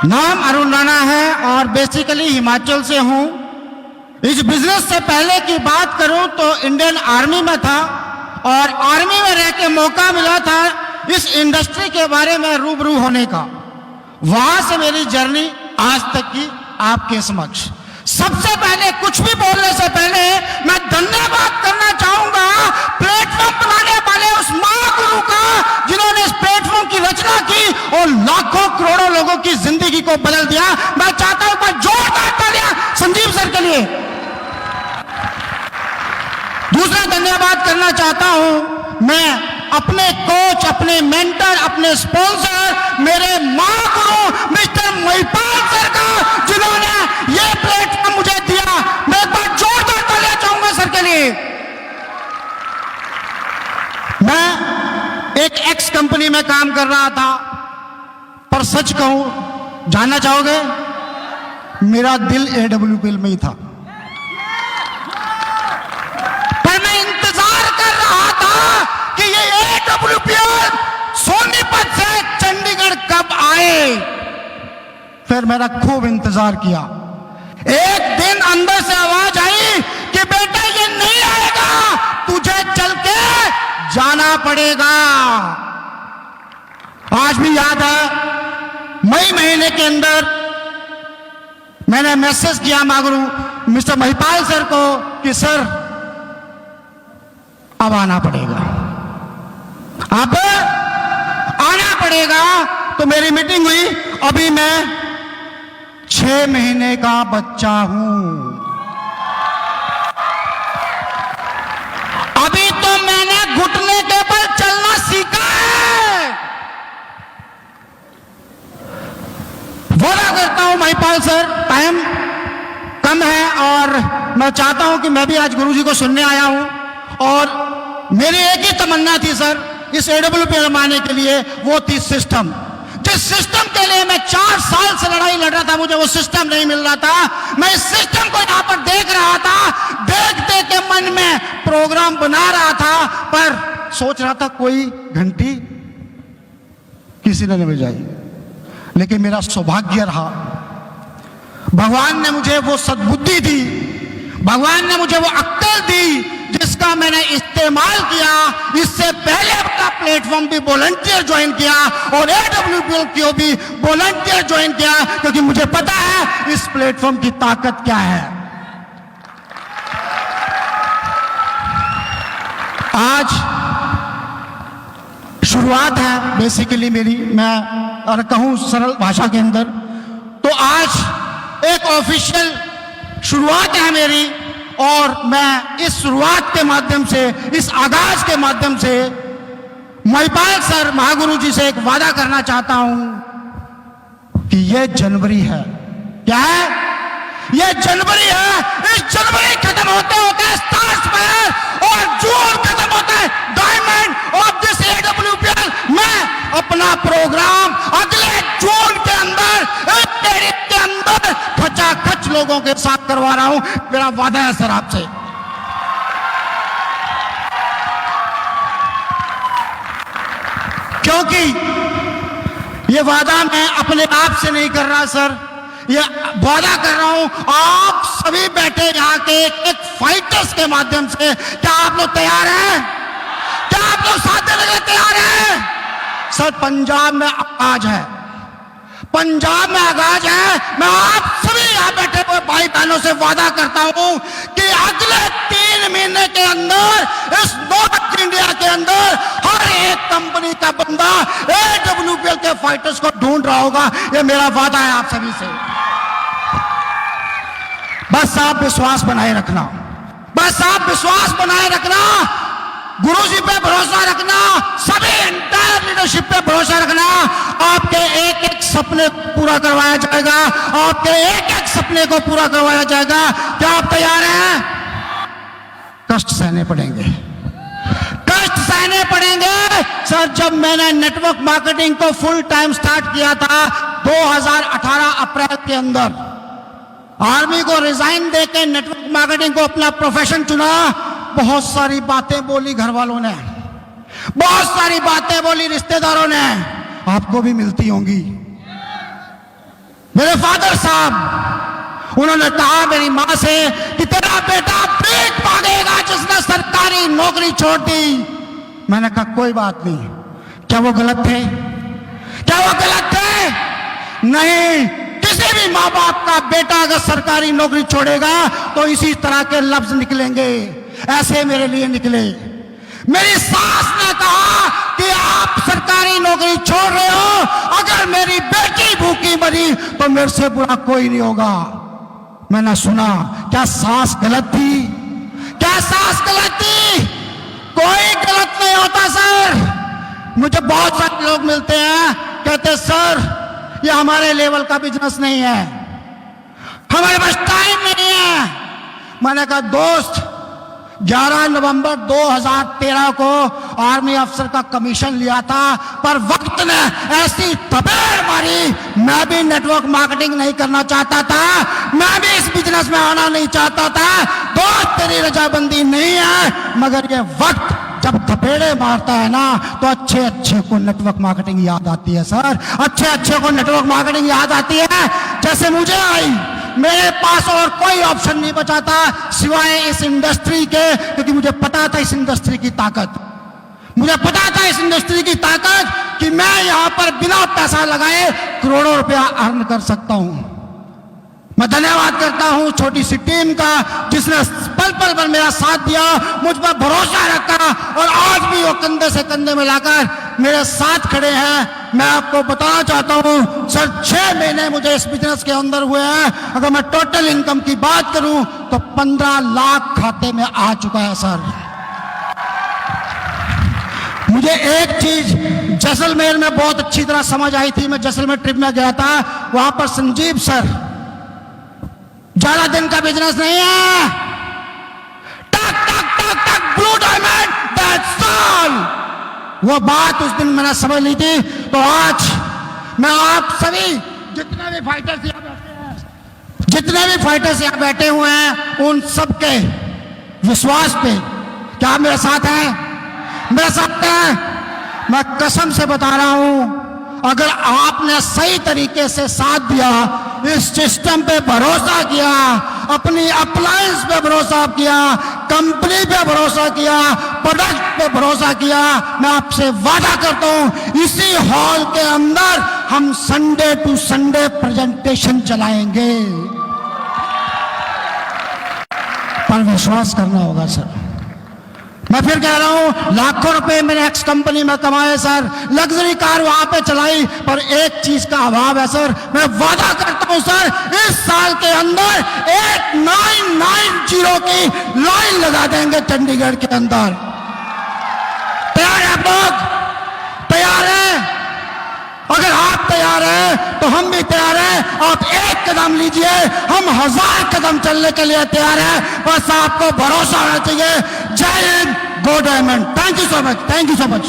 नाम अरुण राणा है और बेसिकली हिमाचल से हूँ। इस बिजनेस से पहले की बात करूँ तो इंडियन आर्मी में था और आर्मी में रह के मौका मिला था इस इंडस्ट्री के बारे में रूबरू होने का। वहां से मेरी जर्नी आज तक की आपके समक्ष। सबसे पहले कुछ भी बोलने से पहले मैं धन्यवाद करना चाहूंगा प्लेटफॉर्म बनाने वाले उस महागुरु का जिन्होंने इस प्लेटफॉर्म की रचना की और लाखों करोड़ों लोगों की जिंदगी को बदल दिया। मैं चाहता हूं कि जोरदार तालियां संजीव सर के लिए। दूसरा धन्यवाद करना चाहता हूं मैं अपने कोच, अपने मेंटर, अपने स्पॉन्सर, मेरे महागुरु मिस्टर महिपाल सर का, जिन्होंने ये प्लेटफॉर्म मुझे दिया। मैं एक बार जोरदार तालियां चाहूंगा सर के लिए। मैं एक एक्स कंपनी में काम कर रहा था, पर सच कहूं, जानना चाहोगे, मेरा दिल AWPL में ही था। पर मैं इंतजार कर रहा था कि ये AWPL सोनीपत से चंडीगढ़ कब आए। फिर मेरा खूब इंतजार किया। एक दिन अंदर से आवाज आई कि बेटा ये नहीं आएगा, तुझे चल के जाना पड़ेगा। आज भी याद है, मई महीने के अंदर मैंने मैसेज किया महागुरु मिस्टर महिपाल सर को कि सर अब आना पड़ेगा, अब आना पड़ेगा। तो मेरी मीटिंग हुई। अभी मैं 6 महीने का बच्चा हूं। अभी तो मैंने घुटने के बल चलना सीखा है। वादा करता हूं महिपाल सर, टाइम कम है और मैं चाहता हूं कि मैं भी आज गुरुजी को सुनने आया हूं और मेरी एक ही तमन्ना थी सर इस AWPL आने के लिए, वो थी सिस्टम। जिस सिस्टम के लिए मैं 4 साल से लड़ाई लड़ रहा था, मुझे वो सिस्टम नहीं मिल रहा था। मैं इस सिस्टम को यहां पर देख रहा था, देखते के मन में प्रोग्राम बना रहा था, पर सोच रहा था कोई घंटी किसी ने नहीं बजाई। लेकिन मेरा सौभाग्य रहा, भगवान ने मुझे वो सद्बुद्धि दी, भगवान ने मुझे वो अक्ल दी जिसका मैंने इस्तेमाल किया। इससे पहले अपना प्लेटफॉर्म भी वॉलंटियर ज्वाइन किया और AWPL को भी वॉलंटियर ज्वाइन किया, क्योंकि मुझे पता है इस प्लेटफॉर्म की ताकत क्या है। आज शुरुआत है बेसिकली मेरी, मैं और कहूं सरल भाषा के अंदर, तो आज एक ऑफिशियल शुरुआत है मेरी और मैं इस शुरुआत के माध्यम से, इस आगाज के माध्यम से महिपाल सर महागुरु जी से एक वादा करना चाहता हूं कि यह जनवरी है। क्या है? यह जनवरी है। इस जनवरी खत्म होते होते स्टार्स फायर और जून खत्म होता है डायमंड ऑफ दिस AWPL। मैं अपना प्रोग्राम अगले जून के अंदर के अंदर खचाखच लोगों के साथ करवा रहा हूं। मेरा वादा है सर आपसे। क्योंकि यह वादा मैं अपने आप से नहीं कर रहा सर, यह वादा कर रहा हूं आप सभी बैठे यहां के एक फाइटर्स के माध्यम से। क्या आप लोग तैयार हैं? क्या आप लोग साथ देने के लिए तैयार हैं? सर पंजाब में आगाज है, पंजाब में आगाज है। मैं आप सभी यहां बैठे हुए भाई बहनों से वादा करता हूं कि अगले 3 महीने के अंदर इस नॉर्थ इंडिया के अंदर हर एक कंपनी का बंदा AWPL के फाइटर्स को ढूंढ रहा होगा। यह मेरा वादा है आप सभी से। बस आप विश्वास बनाए रखना, बस आप विश्वास बनाए रखना, गुरुजी पे भरोसा रखना, सभी एंटायर लीडरशिप पे भरोसा रखना। आपके एक एक सपने पूरा करवाया जाएगा, आपके एक एक सपने को पूरा करवाया जाएगा। क्या आप तैयार हैं? कष्ट सहने पड़ेंगे, कष्ट सहने पड़ेंगे सर। जब मैंने नेटवर्क मार्केटिंग को फुल टाइम स्टार्ट किया था 2018 अप्रैल के अंदर, आर्मी को रिजाइन देकर नेटवर्क मार्केटिंग को अपना प्रोफेशन चुना, बहुत सारी बातें बोली घर वालों ने, बहुत सारी बातें बोली रिश्तेदारों ने, आपको भी मिलती होंगी। मेरे फादर साहब, उन्होंने कहा मेरी मां से कि तेरा बेटा भीख मांगेगा जिसने सरकारी नौकरी छोड़ दी। मैंने कहा कोई बात नहीं। क्या वो गलत थे? क्या वो गलत थे? नहीं। किसी भी माँ बाप का बेटा अगर सरकारी नौकरी छोड़ेगा तो इसी तरह के लफ्ज निकलेंगे। ऐसे मेरे लिए निकले। मेरी सास ने कहा कि आप सरकारी नौकरी छोड़ रहे हो, अगर मेरी बेटी भूखी मरी तो मेरे से बुरा कोई नहीं होगा। मैंने सुना, क्या सास गलत थी? क्या सास गलत थी? कोई गलत नहीं होता सर। मुझे बहुत सारे लोग मिलते हैं, कहते सर ये हमारे लेवल का बिजनेस नहीं है, हमारे पास टाइम नहीं है। मैंने कहा दोस्त, 11 नवंबर 2013 को आर्मी अफसर का कमीशन लिया था, पर वक्त ने ऐसी थपेड़ मारी, मैं भी नेटवर्क मार्केटिंग नहीं करना चाहता था, मैं भी इस बिजनेस में आना नहीं चाहता था। दोस्त तेरी रजाबंदी नहीं है, मगर ये वक्त जब थपेड़े मारता है ना तो अच्छे अच्छे को नेटवर्क मार्केटिंग याद आती है सर। अच्छे अच्छे को नेटवर्क मार्केटिंग याद आती है, जैसे मुझे आई। मेरे पास और कोई ऑप्शन नहीं बचा था सिवाय इस इंडस्ट्री के, क्योंकि मुझे पता था इस इंडस्ट्री की ताकत। मुझे पता था इस इंडस्ट्री की ताकत कि मैं यहां पर बिना पैसा लगाए करोड़ों रुपया अर्न कर सकता हूं। मैं धन्यवाद करता हूं छोटी सी टीम का, जिसने पल पल पर मेरा साथ दिया, मुझ पर भरोसा रखा और आज भी वो कंधे से कंधे मिलाकर मेरे साथ खड़े हैं। मैं आपको बताना चाहता हूं सर, 6 महीने मुझे इस बिजनेस के अंदर हुए हैं। अगर मैं टोटल इनकम की बात करूं तो 15 लाख खाते में आ चुका है सर। मुझे एक चीज जैसलमेर में बहुत अच्छी तरह समझ आई थी। मैं जैसलमेर ट्रिप में गया था, वहां पर संजीव सर, ज्यादा दिन का बिजनेस नहीं है, टक टक टक टक ब्लू डायमंड, दैट्स ऑल। वो बात उस दिन मैंने समझ ली थी। तो आज मैं आप सभी जितने भी फाइटर्स यहाँ बैठे हैं, जितने भी फाइटर्स यहाँ बैठे हुए हैं, उन सबके विश्वास पे, क्या आप मेरे साथ हैं? मेरे साथ हैं। मैं कसम से बता रहा हूं, अगर आपने सही तरीके से साथ दिया, इस सिस्टम पे भरोसा किया, अपनी अप्लायंस पे भरोसा किया, कंपनी पे भरोसा किया, प्रोडक्ट पे भरोसा किया, मैं आपसे वादा करता हूं इसी हॉल के अंदर हम संडे टू संडे प्रेजेंटेशन चलाएंगे। पर विश्वास करना होगा सर। मैं फिर कह रहा हूं, लाखों रुपए मैंने एक्स कंपनी में कमाए सर, लग्जरी कार वहां पे चलाई, पर एक चीज का अभाव है सर। मैं वादा करता हूं सर, इस साल के अंदर 8990 की लाइन लगा देंगे चंडीगढ़ के अंदर। तैयार है आप लोग? तैयार है? अगर आप तैयार हैं तो हम भी तैयार हैं। आप एक कदम लीजिए, हम 1000 कदम चलने के लिए तैयार हैं। बस आपको भरोसा होना चाहिए। जय हिंद, गो diamond. Thank you so much, thank you so much.